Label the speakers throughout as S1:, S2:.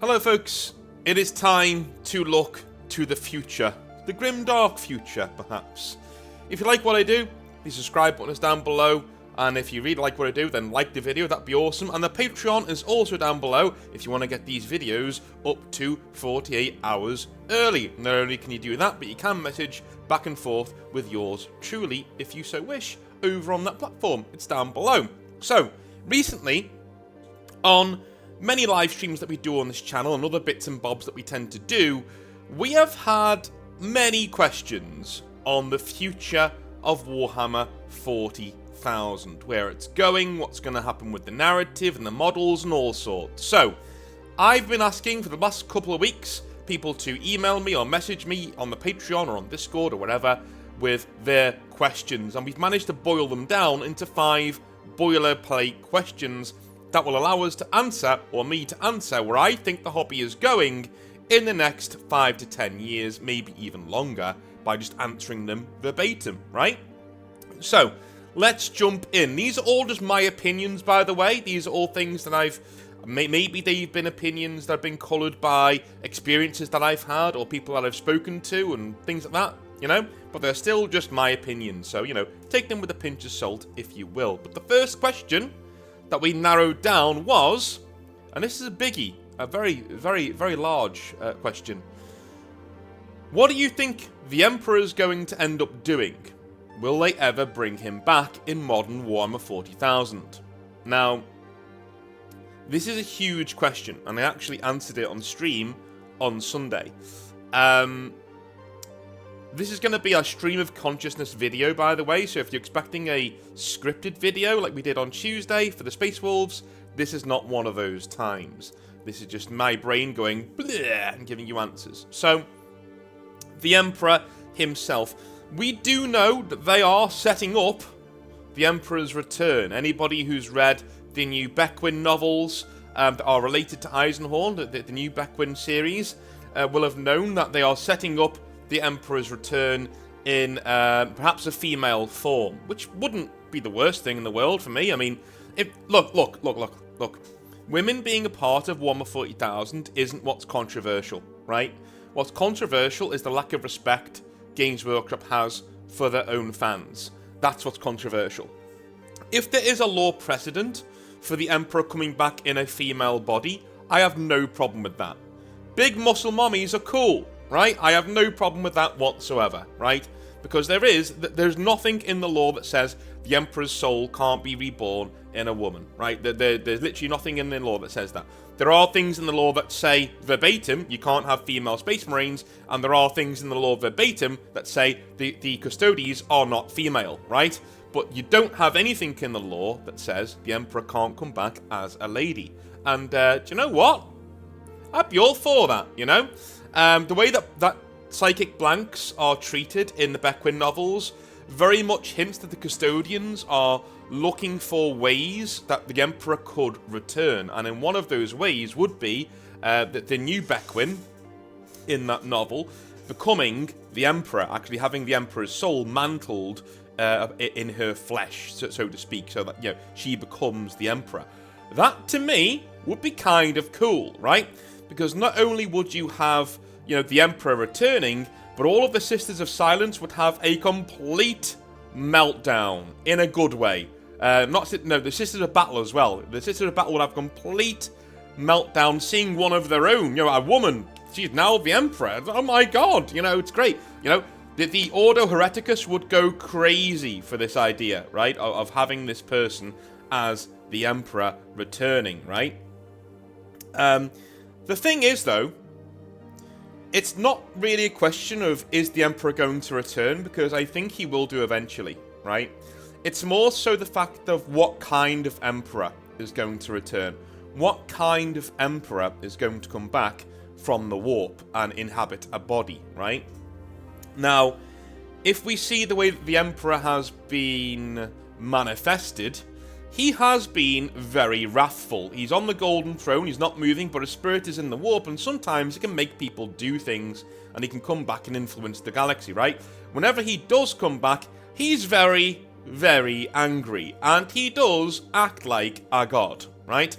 S1: Hello folks, it is time to look to the future. The grim dark future, perhaps. If you like what I do, the subscribe button is down below. And if you really like what I do, then like the video, that'd be awesome. And the Patreon is also down below if you want to get these videos up to 48 hours early. Not only can you do that, but you can message back and forth with yours truly, if you so wish, over on that platform. It's down below. So, recently, on many live streams that we do on this channel and other bits and bobs that we tend to do, we have had many questions on the future of Warhammer 40,000, where it's going, what's going to happen with the narrative and the models and all sorts. So, I've been asking for the last couple of weeks people to email me or message me on the Patreon or on Discord or whatever with their questions, and we've managed to boil them down into 5 boilerplate questions that will allow us to answer, or me to answer, where I think the hobby is going in the next 5 to 10 years, maybe even longer, by just answering them verbatim, right? So, let's jump in. These are all just my opinions, by the way. These are all things that maybe they've been opinions that have been coloured by experiences that I've had, or people that I've spoken to, and things like that, you know? But they're still just my opinions, so, you know, take them with a pinch of salt, if you will. But the first question that we narrowed down was, and this is a biggie, a very, very, very large question. What do you think the Emperor's going to end up doing? Will they ever bring him back in modern Warhammer 40,000? Now, this is a huge question, and I actually answered it on stream on Sunday. This is going to be a stream of consciousness video, by the way, so if you're expecting a scripted video like we did on Tuesday for the Space Wolves, this is not one of those times. This is just my brain going bleh and giving you answers. So, the Emperor himself. We do know that they are setting up the Emperor's return. Anybody who's read the new Beckwin novels that are related to Eisenhorn, the new Beckwin series, will have known that they are setting up the Emperor's return in perhaps a female form, which wouldn't be the worst thing in the world for me. I mean, look. Women being a part of Warhammer 40,000 isn't what's controversial, right? What's controversial is the lack of respect Games Workshop has for their own fans. That's what's controversial. If there is a law precedent for the Emperor coming back in a female body, I have no problem with that. Big muscle mummies are cool, right? I have no problem with that whatsoever, right? Because there's nothing in the law that says the Emperor's soul can't be reborn in a woman, right? There's literally nothing in the law that says that. There are things in the law that say verbatim you can't have female Space Marines, and there are things in the law verbatim that say the Custodes are not female, right? But you don't have anything in the law that says the Emperor can't come back as a lady. And do you know what? I'd be all for that, you know? The way that psychic blanks are treated in the Beckwin novels very much hints that the Custodians are looking for ways that the Emperor could return, and in one of those ways would be the new Beckwin in that novel becoming the Emperor, actually having the Emperor's soul mantled in her flesh, so to speak, so that, you know, she becomes the Emperor. That, to me, would be kind of cool, right? Because not only would you have, you know, the Emperor returning, but all of the Sisters of Silence would have a complete meltdown in a good way. The Sisters of Battle as well. The Sisters of Battle would have complete meltdown seeing one of their own, you know, a woman. She's now the Emperor. Oh my god, you know, it's great. You know, the Ordo Hereticus would go crazy for this idea, right, of having this person as the Emperor returning, right? The thing is, though, it's not really a question of is the Emperor going to return, because I think he will do eventually, right? It's more so the fact of what kind of Emperor is going to return. What kind of Emperor is going to come back from the warp and inhabit a body, right? Now, if we see the way that the Emperor has been manifested, he has been very wrathful. He's on the Golden Throne, he's not moving, but his spirit is in the warp, and sometimes he can make people do things, and he can come back and influence the galaxy, right? Whenever he does come back, he's very, very angry, and he does act like a god, right?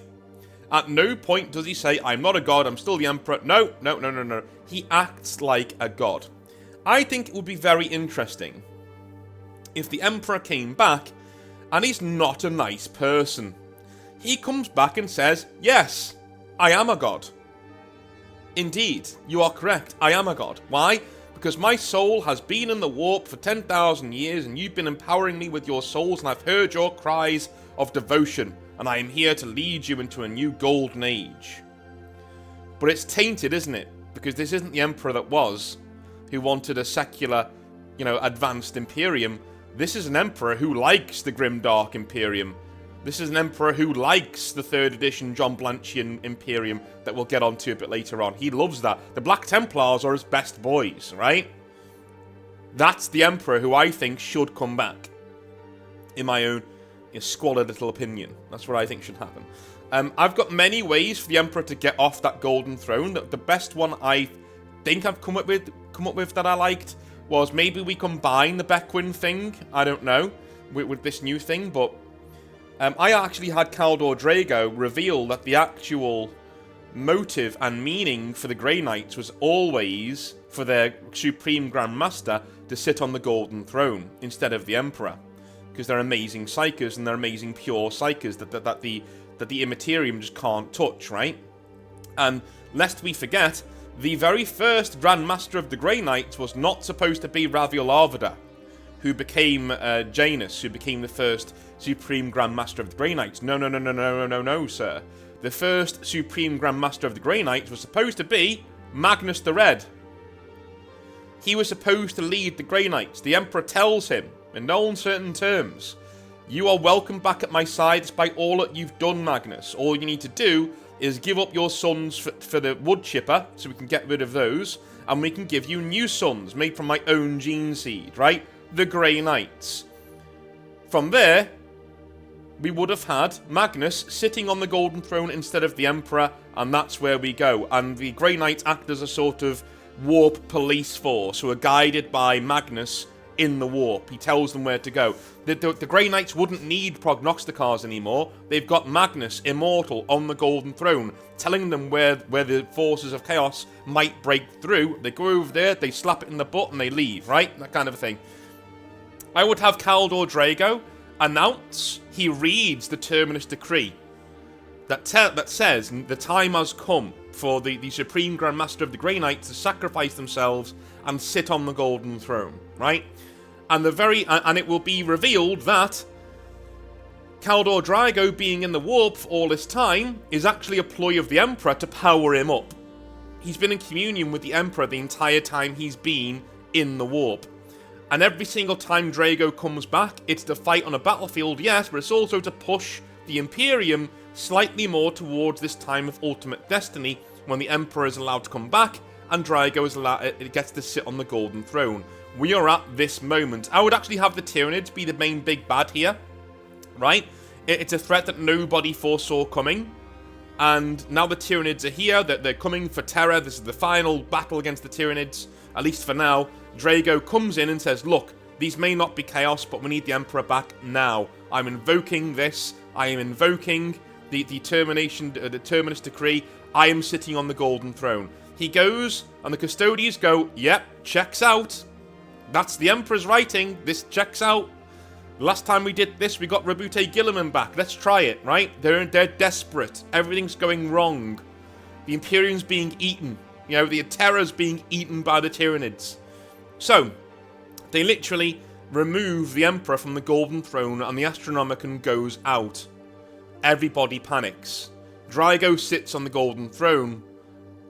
S1: At no point does he say, I'm not a god, I'm still the Emperor. No, no, no, no, no. He acts like a god. I think it would be very interesting if the Emperor came back and he's not a nice person. He comes back and says, yes, I am a god. Indeed, you are correct, I am a god. Why? Because my soul has been in the warp for 10,000 years and you've been empowering me with your souls and I've heard your cries of devotion and I am here to lead you into a new golden age. But it's tainted, isn't it? Because this isn't the Emperor that was, who wanted a secular, advanced Imperium. This is an Emperor who likes the grimdark Imperium. This is an Emperor who likes the 3rd edition John Blanchian Imperium that we'll get onto a bit later on. He loves that. The Black Templars are his best boys, right? That's the Emperor who I think should come back. In my own squalid little opinion. That's what I think should happen. I've got many ways for the Emperor to get off that golden throne. The best one I think I've come up with that I liked was maybe we combine the Beckwin thing, I don't know, with this new thing, but I actually had Caldor Drago reveal that the actual motive and meaning for the Grey Knights was always for their Supreme Grand Master to sit on the Golden Throne instead of the Emperor. Because they're amazing Psykers and they're amazing pure Psykers that the Immaterium just can't touch, right? And lest we forget, the very first Grand Master of the Grey Knights was not supposed to be Raviel Arvida, who became Janus, who became the first Supreme Grand Master of the Grey Knights. No, no, no, no, no, no, no, sir. The first Supreme Grand Master of the Grey Knights was supposed to be Magnus the Red. He was supposed to lead the Grey Knights. The Emperor tells him, in no uncertain terms, you are welcome back at my side despite all that you've done, Magnus. All you need to do is give up your sons for the wood chipper, so we can get rid of those, and we can give you new sons made from my own gene seed, right? The Grey Knights. From there, we would have had Magnus sitting on the Golden Throne instead of the Emperor, and that's where we go. And the Grey Knights act as a sort of warp police force who are guided by Magnus in the warp. He tells them where to go. The Grey Knights wouldn't need prognosticars anymore. They've got Magnus, immortal, on the Golden Throne, telling them where the forces of chaos might break through. They go over there, they slap it in the butt, and they leave, right? That kind of a thing. I would have Caldor Drago announce he reads the Terminus Decree that says the time has come for the Supreme Grand Master of the Grey Knights to sacrifice themselves and sit on the Golden Throne, right? And it will be revealed that Caldor Drago being in the warp for all this time is actually a ploy of the Emperor to power him up. He's been in communion with the Emperor the entire time he's been in the warp. And every single time Drago comes back, it's to fight on a battlefield, yes, but it's also to push the Imperium slightly more towards this time of ultimate destiny, when the Emperor is allowed to come back, and Drago gets to sit on the Golden Throne. We are at this moment. I would actually have the Tyranids be the main big bad here, right? It's a threat that nobody foresaw coming, and now the Tyranids are here, they're coming for Terra. This is the final battle against the Tyranids, at least for now. Drago comes in and says, look, these may not be chaos, but we need the Emperor back now. I'm invoking this. I am invoking the Terminus Decree. I am sitting on the Golden Throne. He goes, and the Custodians go, yep, checks out. That's the Emperor's writing. This checks out. Last time we did this, we got Rabute Gilliman back. Let's try it, right? They're desperate. Everything's going wrong. The Imperium's being eaten. The Terra's being eaten by the Tyranids. So, they literally remove the Emperor from the Golden Throne and the Astronomicon goes out. Everybody panics. Drago sits on the Golden Throne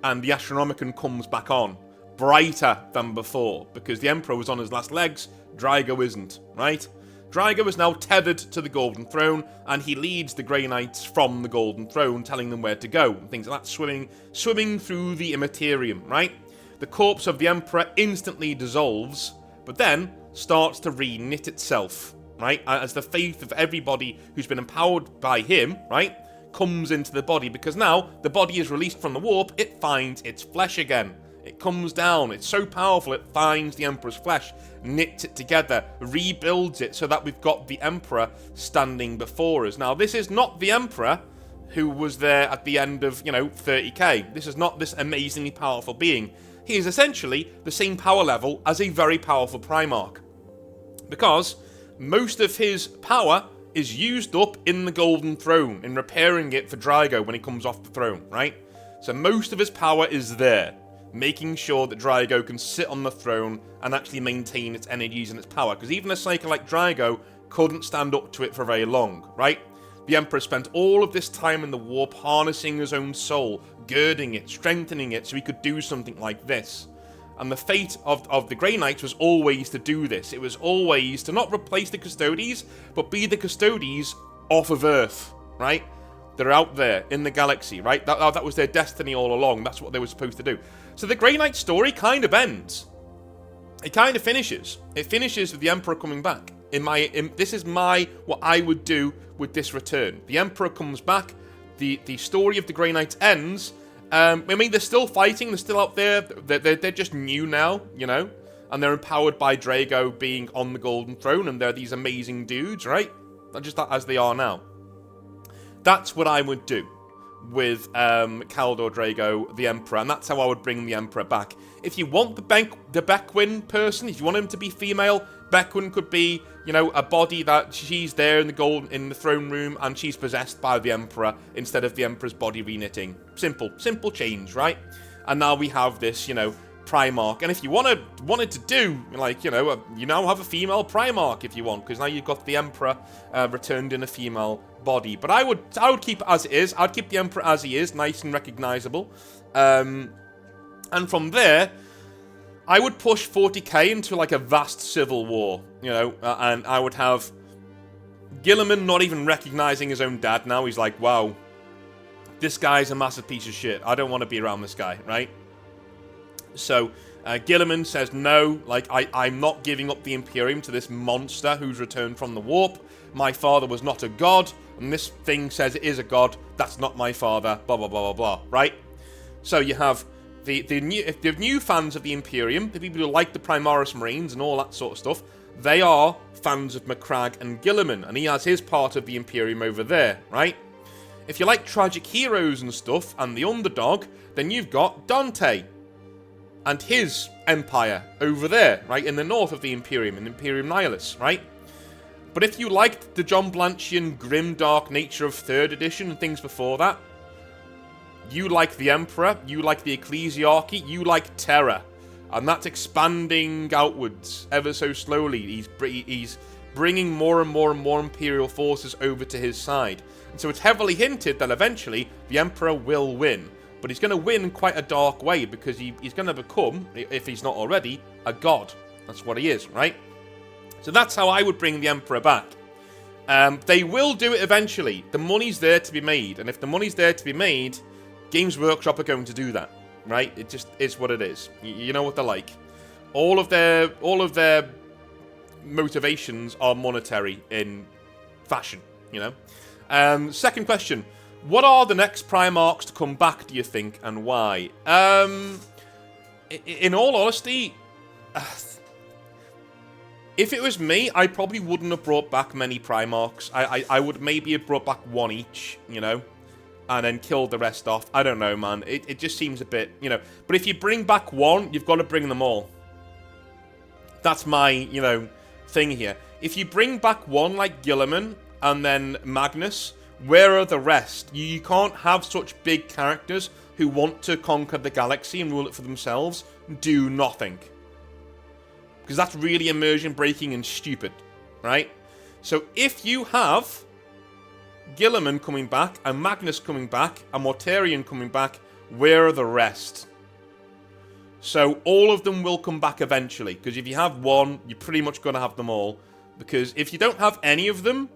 S1: and the Astronomicon comes back on. Brighter than before, because the Emperor was on his last legs, Drago isn't, right? Drago is now tethered to the Golden Throne, and he leads the Grey Knights from the Golden Throne, telling them where to go, and things like that, swimming through the Immaterium, right? The corpse of the Emperor instantly dissolves, but then starts to re-knit itself, right? As the faith of everybody who's been empowered by him, right, comes into the body, because now the body is released from the warp, it finds its flesh again. It comes down, it's so powerful, it finds the Emperor's flesh, knits it together, rebuilds it so that we've got the Emperor standing before us. Now, this is not the Emperor who was there at the end of, 30k. This is not this amazingly powerful being. He is essentially the same power level as a very powerful Primarch. Because most of his power is used up in the Golden Throne, in repairing it for Drago when he comes off the throne, right? So most of his power is there, making sure that Drago can sit on the throne and actually maintain its energies and its power. Because even a Psyker like Drago couldn't stand up to it for very long, right? The Emperor spent all of this time in the warp harnessing his own soul, girding it, strengthening it, so he could do something like this. And the fate of the Grey Knights was always to do this. It was always to not replace the Custodes, but be the Custodes off of Earth, right? They're out there in the galaxy, right? That was their destiny all along. That's what they were supposed to do. So the Grey Knight story kind of ends. It kind of finishes. It finishes with the Emperor coming back. This is what I would do with this return. The Emperor comes back. The story of the Grey Knights ends. I mean, they're still fighting. They're still out there. They're just new now, and they're empowered by Drago being on the Golden Throne, and they're these amazing dudes, right? Just as they are now. That's what I would do with Kaldor Drago, the Emperor, and that's how I would bring the Emperor back. If you want the Beckwin person, if you want him to be female, Beckwin could be, a body that she's there in the throne room and she's possessed by the Emperor instead of the Emperor's body reknitting. Simple change, right? And now we have this, Primarch. And if you wanted to do, you now have a female Primarch if you want, because now you've got the Emperor returned in a female body. But I would keep it as it is. I'd keep the Emperor as he is, nice and recognizable. And from there, I would push 40k into like a vast civil war, and I would have Guilliman not even recognizing his own dad now. He's like, wow, this guy's a massive piece of shit. I don't want to be around this guy, right? So Guilliman says, no, I'm not giving up the Imperium to this monster who's returned from the warp. My father was not a god, and this thing says it is a god. That's not my father, blah, blah, blah, blah, blah, right? So you have the new fans of the Imperium, the people who like the Primaris Marines and all that sort of stuff, they are fans of Macragge and Guilliman, and he has his part of the Imperium over there, right? If you like tragic heroes and stuff, and the underdog, then you've got Dante and his empire over there, right, in the north of the Imperium, in Imperium Nihilus, right? But if you liked the John Blanchian grim dark nature of 3rd edition and things before that, you like the Emperor, you like the Ecclesiarchy, you like Terror, and that's expanding outwards ever so slowly. He's bringing more and more and more Imperial forces over to his side. And so it's heavily hinted that eventually the Emperor will win. But he's going to win in quite a dark way, because he's going to become, if he's not already, a god. That's what he is, right? So that's how I would bring the Emperor back. They will do it eventually. The money's there to be made. And if the money's there to be made, Games Workshop are going to do that, right? It just is what it is. You know what they're like. All of their motivations are monetary in fashion, Second question. What are the next Primarchs to come back, do you think, and why? In all honesty, if it was me, I probably wouldn't have brought back many Primarchs. I would maybe have brought back one each, and then killed the rest off. I don't know, man. It just seems a bit, But if you bring back one, you've got to bring them all. That's my, thing here. If you bring back one like Guilliman and then Magnus, where are the rest? You can't have such big characters who want to conquer the galaxy and rule it for themselves do nothing. Because that's really immersion breaking and stupid, right? So if you have Guilliman coming back, and Magnus coming back, and Mortarion coming back, where are the rest? So all of them will come back eventually, because if you have one, you're pretty much going to have them all. Because if you don't have any of them,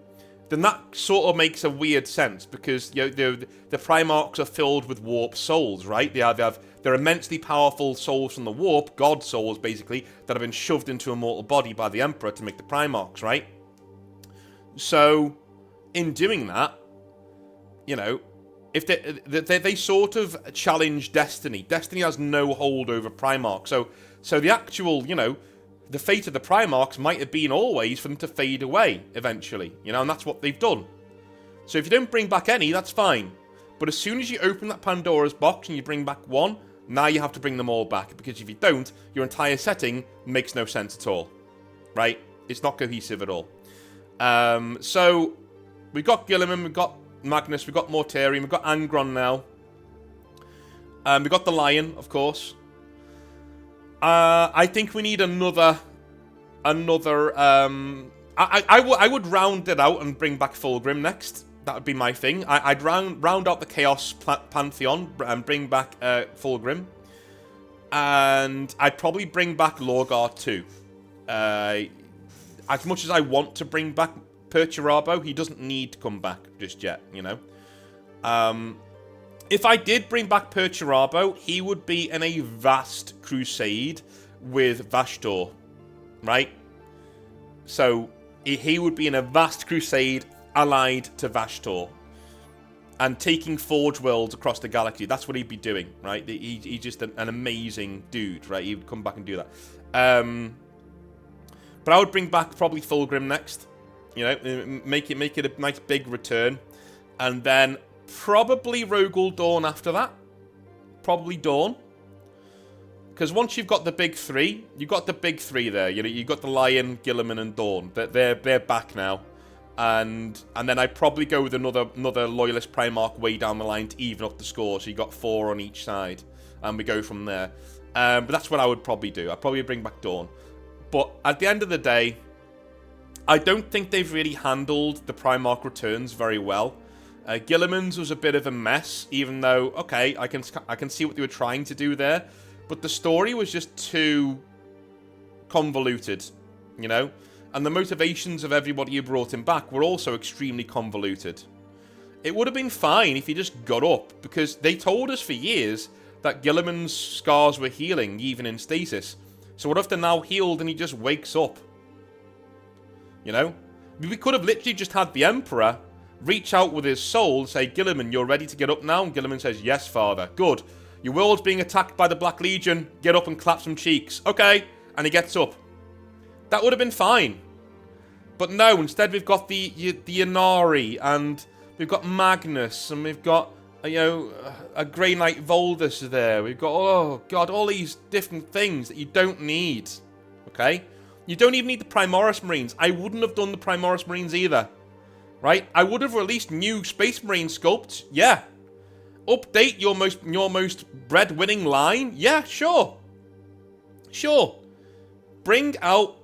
S1: then that sort of makes a weird sense, because the Primarchs are filled with warp souls, right? They're immensely powerful souls from the warp, god souls basically, that have been shoved into a mortal body by the Emperor to make the Primarchs, right? So in doing that, if they sort of challenge Destiny. Destiny has no hold over Primarch. So the actual, the fate of the Primarchs might have been always for them to fade away eventually, and that's what they've done. So if you don't bring back any, that's fine. But as soon as you open that Pandora's box and you bring back one, now you have to bring them all back. Because if you don't, your entire setting makes no sense at all. Right? It's not cohesive at all. So, we've got Guilliman, we've got Magnus, we've got Mortarion, we've got Angron now. We've got the Lion, of course. I think we need another... I would round it out and bring back Fulgrim next. That would be my thing. I'd round out the Chaos Pantheon and bring back Fulgrim. And I'd probably bring back Lorgar too. As much as I want to bring back Perturabo, he doesn't need to come back just yet, you know. If I did bring back Perturabo, he would be in a vast crusade with Vashtor, right? So, he would be in a vast crusade allied to Vashtor. And taking Forge Worlds across the galaxy. That's what he'd be doing, right? He's just an amazing dude, right? He would come back and do that. But I would bring back probably Fulgrim next. You know, make it a nice big return. And then probably Rogel Dawn after that. Probably Dawn. Because once you've got the big three, you've got the big three there. You know, you've got the Lion, Guilliman, and Dawn. They're back now. And then I'd probably go with another Loyalist Primarch way down the line to even up the score. So you got 4 on each side. And we go from there. But that's what I would probably do. I'd probably bring back Dawn. But at the end of the day, I don't think they've really handled the Primarch returns very well. Guilliman's was a bit of a mess, even though, okay, I can see what they were trying to do there. But the story was just too convoluted, you know? And the motivations of everybody who brought him back were also extremely convoluted. It would have been fine if he just got up, because they told us for years that Guilliman's scars were healing, even in stasis. So what if they're now healed and he just wakes up? You know? We could have literally just had the Emperor reach out with his soul, say, Guilliman, you're ready to get up now? And Guilliman says, yes, father. Good. Your world's being attacked by the Black Legion. Get up and clap some cheeks. Okay. And he gets up. That would have been fine. But no, instead we've got the Inari, and we've got Magnus, and we've got, you know, a Grey Knight Voldus there. We've got, oh god, all these different things that you don't need. Okay? You don't even need the Primaris Marines. I wouldn't have done the Primaris Marines either. Right? I would have released new Space Marine sculpts. Yeah. Update your most bread-winning line. Yeah, sure. Sure. Bring out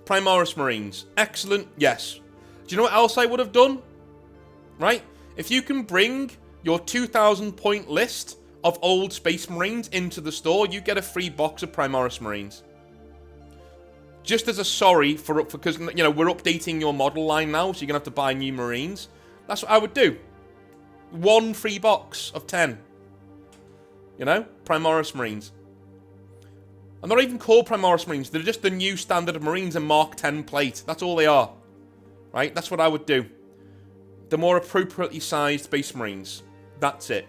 S1: Primaris Marines. Excellent. Yes. Do you know what else I would have done? Right? If you can bring your 2,000 point list of old Space Marines into the store, you get a free box of Primaris Marines. Just as a sorry because, you know, we're updating your model line now, so you're going to have to buy new Marines. That's what I would do. 1 free box of 10. You know? Primaris Marines. And they're not even called Primaris Marines. They're just the new standard of Marines in Mark 10 plate. That's all they are. Right? That's what I would do. The more appropriately sized Space Marines. That's it.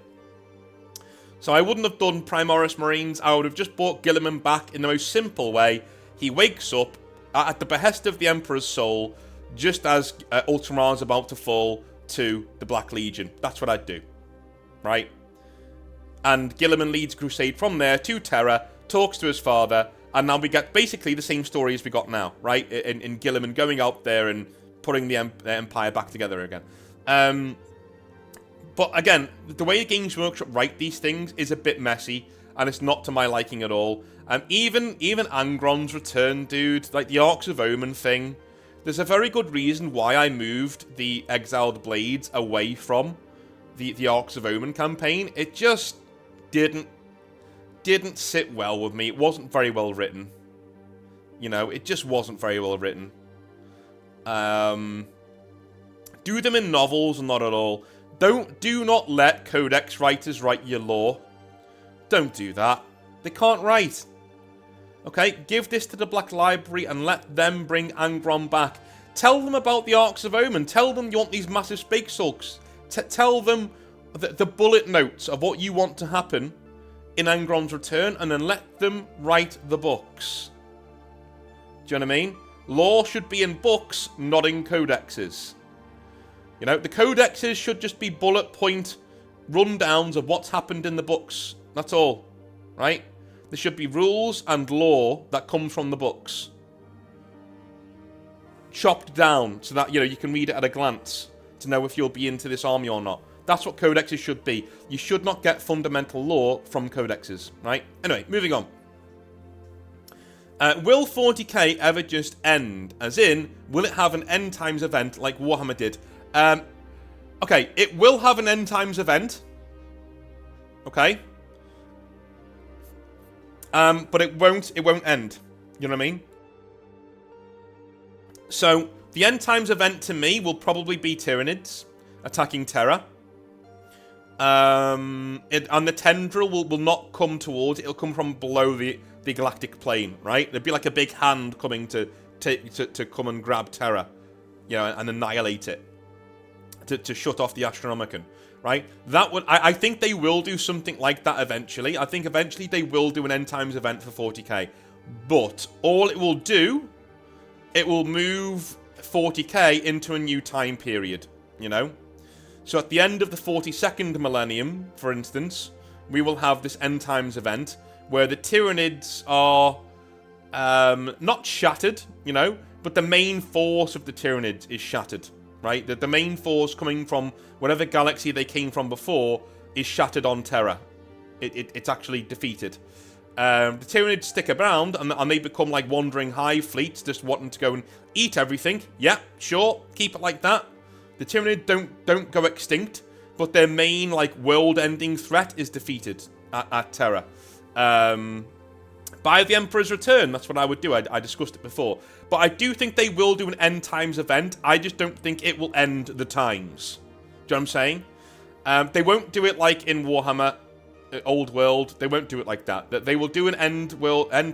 S1: So I wouldn't have done Primaris Marines. I would have just brought Guilliman back in the most simple way. He wakes up at the behest of the Emperor's soul, just as Ultramar's about to fall to the Black Legion. That's what I'd do. Right? And Guilliman leads Crusade from there to Terra, talks to his father, and now we get basically the same story as we got now, right? In Guilliman going out there and putting the Empire back together again. But again, the way the Games Workshop write these things is a bit messy, and it's not to my liking at all. Even Angron's return, dude, like the Arcs of Omen thing, there's a very good reason why I moved the Exiled Blades away from the Arcs of Omen campaign. It just didn't sit well with me. It wasn't very well written. You know, it just wasn't very well written. Do them in novels, not at all. Do not let Codex writers write your lore. Don't do that. They can't write. Okay, give this to the Black Library and let them bring Angron back. Tell them about the Arcs of Omen. Tell them you want these massive space hulks. Tell them the bullet notes of what you want to happen in Angron's return, and then let them write the books. Do you know what I mean? Lore should be in books, not in codexes. You know, the codexes should just be bullet point rundowns of what's happened in the books. That's all, right? There should be rules and lore that come from the books, chopped down so that, you know, you can read it at a glance to know if you'll be into this army or not. That's what codexes should be. You should not get fundamental lore from codexes, right? Anyway, moving on. Will 40k ever just end? As in, will it have an end times event like Warhammer did? Okay, it will have an end times event. Okay. But it won't end. You know what I mean? So, the end times event to me will probably be Tyranids attacking Terra. And the tendril will not come towards it. It'll come from below the galactic plane, right? There'd be like a big hand coming to come and grab Terra, you know, and annihilate it, to shut off the Astronomicon, right? That would, I think they will do something like that eventually. I think eventually they will do an end times event for 40k, but all it will do, it will move 40k into a new time period, you know. So at the end of the 42nd millennium, for instance, we will have this end times event where the Tyranids are not shattered, you know, but the main force of the Tyranids is shattered, right? The main force coming from whatever galaxy they came from before is shattered on Terra. It's actually defeated. The Tyranids stick around and they become like wandering hive fleets just wanting to go and eat everything. Yeah, sure, keep it like that. The Tyranids don't go extinct, but their main like world-ending threat is defeated at Terra. By the Emperor's Return, that's what I would do. I discussed it before. But I do think they will do an end times event. I just don't think it will end the times. Do you know what I'm saying? They won't do it like in Warhammer Old World. They won't do it like that. They will do an end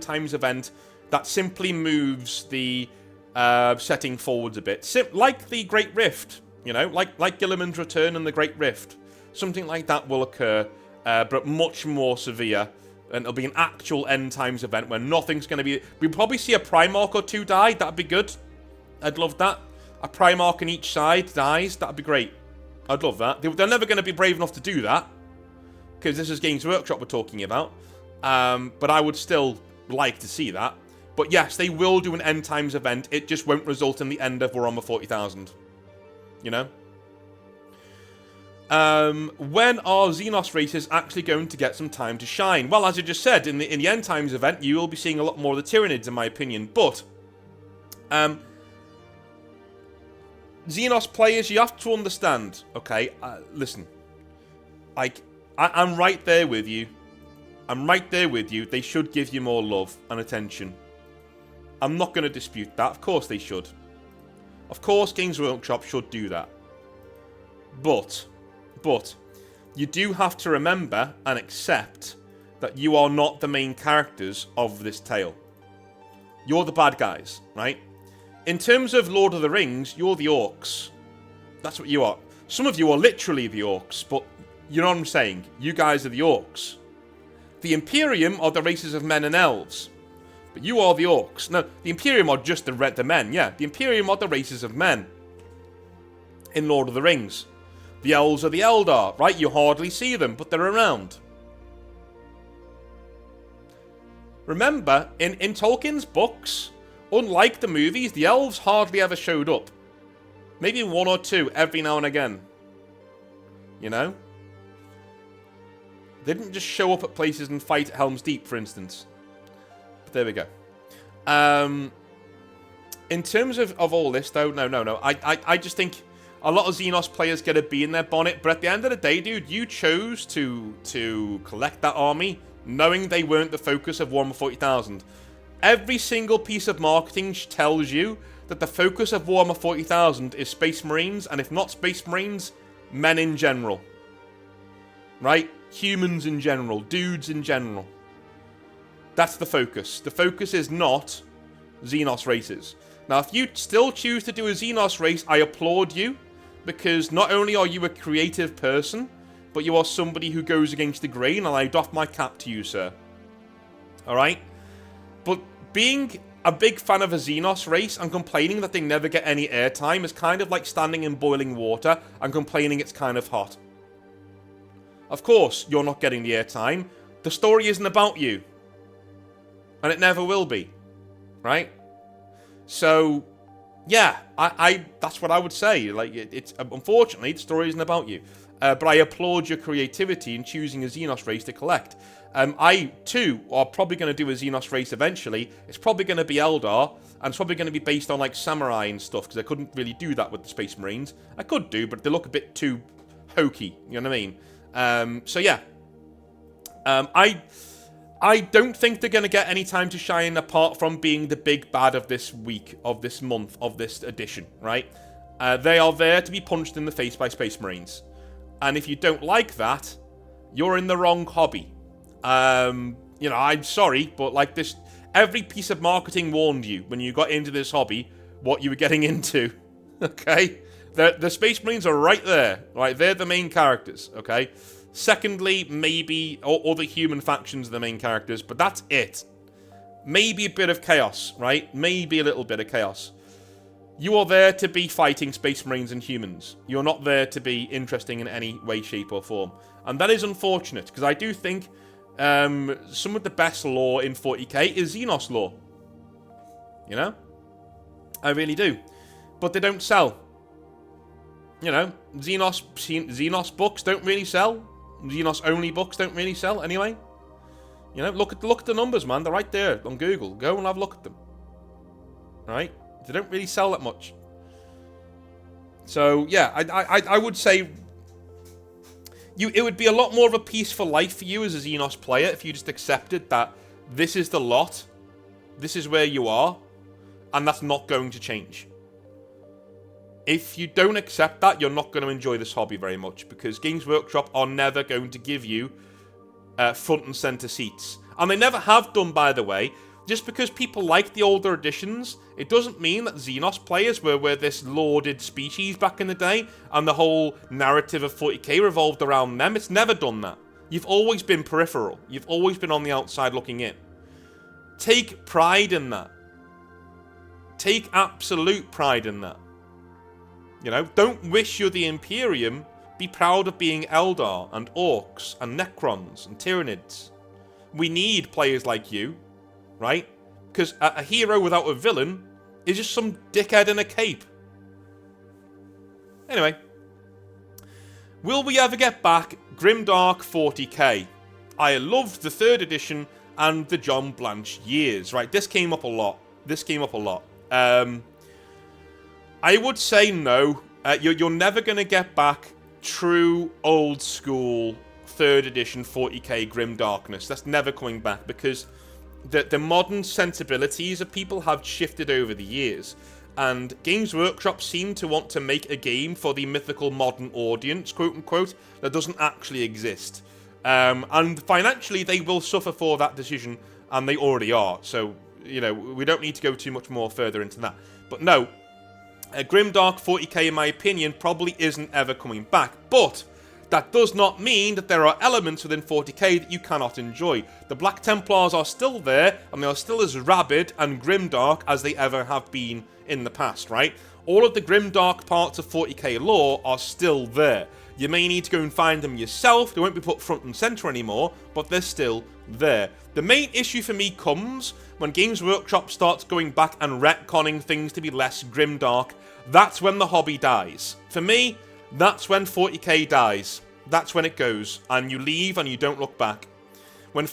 S1: times event that simply moves the setting forwards a bit. Like the Great Rift, you know? Like Gilliman's Return and the Great Rift. Something like that will occur, but much more severe. And it'll be an actual end times event where nothing's going to be... We'll probably see a Primarch or two die. That'd be good. I'd love that. A Primarch on each side dies. That'd be great. I'd love that. They're never going to be brave enough to do that, because this is Games Workshop we're talking about. But I would still like to see that. But yes, they will do an end times event. It just won't result in the end of Warhammer 40,000. You know? When are Xenos races actually going to get some time to shine? Well, as I just said, in the end times event, you will be seeing a lot more of the Tyranids, in my opinion. But Xenos players, you have to understand. Okay, listen. I'm right there with you. I'm right there with you. They should give you more love and attention. I'm not going to dispute that. Of course they should. Of course Games Workshop should do that. But you do have to remember and accept that you are not the main characters of this tale. You're the bad guys, right? In terms of Lord of the Rings, you're the orcs. That's what you are. Some of you are literally the orcs, but you know what I'm saying? You guys are the orcs. The Imperium are the races of men and elves. But you are the orcs. No, the Imperium are just the men, yeah. The Imperium are the races of men in Lord of the Rings. The elves are the Eldar, right? You hardly see them, but they're around. Remember, in Tolkien's books, unlike the movies, the elves hardly ever showed up. Maybe one or two every now and again. You know? They didn't just show up at places and fight at Helm's Deep, for instance. But there we go. In terms of all this, though, no. I just think a lot of Xenos players get a bee in their bonnet, but at the end of the day, dude, you chose to collect that army knowing they weren't the focus of Warhammer 40,000. Every single piece of marketing tells you that the focus of Warhammer 40,000 is Space Marines, and if not Space Marines, men in general. Right? Humans in general. Dudes in general. That's the focus. The focus is not Xenos races. Now, if you still choose to do a Xenos race, I applaud you, because not only are you a creative person, but you are somebody who goes against the grain, and I doff my cap to you, sir. Alright? But being a big fan of a Xenos race and complaining that they never get any airtime is kind of like standing in boiling water and complaining it's kind of hot. Of course, you're not getting the airtime. The story isn't about you. And it never will be. Right? So, yeah, I that's what I would say. Like, it's unfortunately, the story isn't about you. But I applaud your creativity in choosing a Xenos race to collect. I, too, are probably going to do a Xenos race eventually. It's probably going to be Eldar, and it's probably going to be based on, like, samurai and stuff, because I couldn't really do that with the Space Marines. I could do, but they look a bit too hokey, you know what I mean? So, yeah. I don't think they're going to get any time to shine apart from being the big bad of this week, of this month, of this edition, right? They are there to be punched in the face by Space Marines. And if you don't like that, you're in the wrong hobby. You know, I'm sorry, but like this, every piece of marketing warned you when you got into this hobby what you were getting into, okay? The Space Marines are right there, right? They're the main characters, okay? Secondly, maybe other human factions are the main characters, but that's it. Maybe a bit of chaos, right? Maybe a little bit of chaos. You are there to be fighting Space Marines and humans. You're not there to be interesting in any way, shape, or form. And that is unfortunate, because I do think some of the best lore in 40k is Xenos lore. You know? I really do. But they don't sell. You know, Xenos books don't really sell. Xenos only books don't really sell anyway. You know, look at the numbers, man. They're right there on Google. Go and have a look at them. Right? They don't really sell that much. So yeah, I would say it would be a lot more of a peaceful life for you as a Xenos player if you just accepted that this is the lot, this is where you are, and that's not going to change. If you don't accept that, you're not going to enjoy this hobby very much, because Games Workshop are never going to give you front and center seats. And they never have done, by the way. Just because people like the older editions, it doesn't mean that Xenos players were this lauded species back in the day, and the whole narrative of 40k revolved around them. It's never done that. You've always been peripheral. You've always been on the outside looking in. Take pride in that. Take absolute pride in that. You know, don't wish you're the Imperium. Be proud of being Eldar and Orcs and Necrons and Tyranids. We need players like you, right? Because a hero without a villain is just some dickhead in a cape. Anyway. Will we ever get back Grimdark 40k? I loved the 3rd edition and the John Blanche years, right? This came up a lot. I would say no. You're never going to get back true old school 3rd edition 40k Grim Darkness. That's never coming back, because the modern sensibilities of people have shifted over the years. And Games Workshop seem to want to make a game for the mythical modern audience, quote unquote, that doesn't actually exist. And financially, they will suffer for that decision, and they already are. So, you know, we don't need to go too much more further into that. But no, Grimdark 40k, in my opinion, probably isn't ever coming back. But that does not mean that there are elements within 40k that you cannot enjoy. The Black Templars are still there, and they are still as rabid and grimdark as they ever have been in the past, right? All of the grimdark parts of 40k lore are still there. You may need to go and find them yourself. They won't be put front and center anymore, but they're still there. The main issue for me comes when Games Workshop starts going back and retconning things to be less grimdark. That's when the hobby dies. For me, that's when 40k dies. That's when it goes, and you leave and you don't look back. When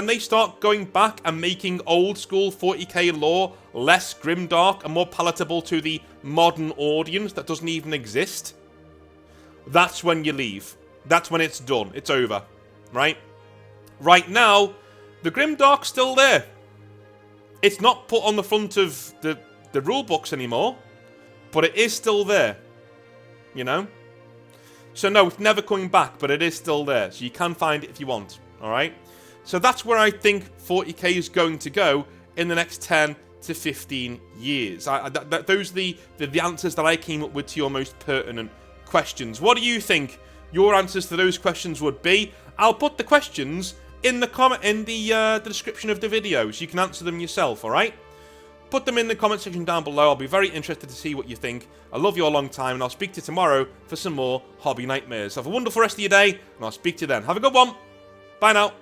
S1: they start going back and making old school 40k lore less grimdark and more palatable to the modern audience that doesn't even exist, that's when you leave. That's when it's done. It's over. Right? Right now, the grimdark's still there. It's not put on the front of the rule books anymore, but it is still there. You know? So no, it's never coming back, but it is still there. So you can find it if you want. Alright? So that's where I think 40k is going to go in the next 10 to 15 years. Those are the answers that I came up with to your most pertinent questions. What do you think your answers to those questions would be? I'll put the questions in the comment in the description of the video, so you can answer them yourself, alright? Put them in the comment section down below. I'll be very interested to see what you think. I love you a long time, and I'll speak to you tomorrow for some more hobby nightmares. Have a wonderful rest of your day, and I'll speak to you then. Have a good one. Bye now.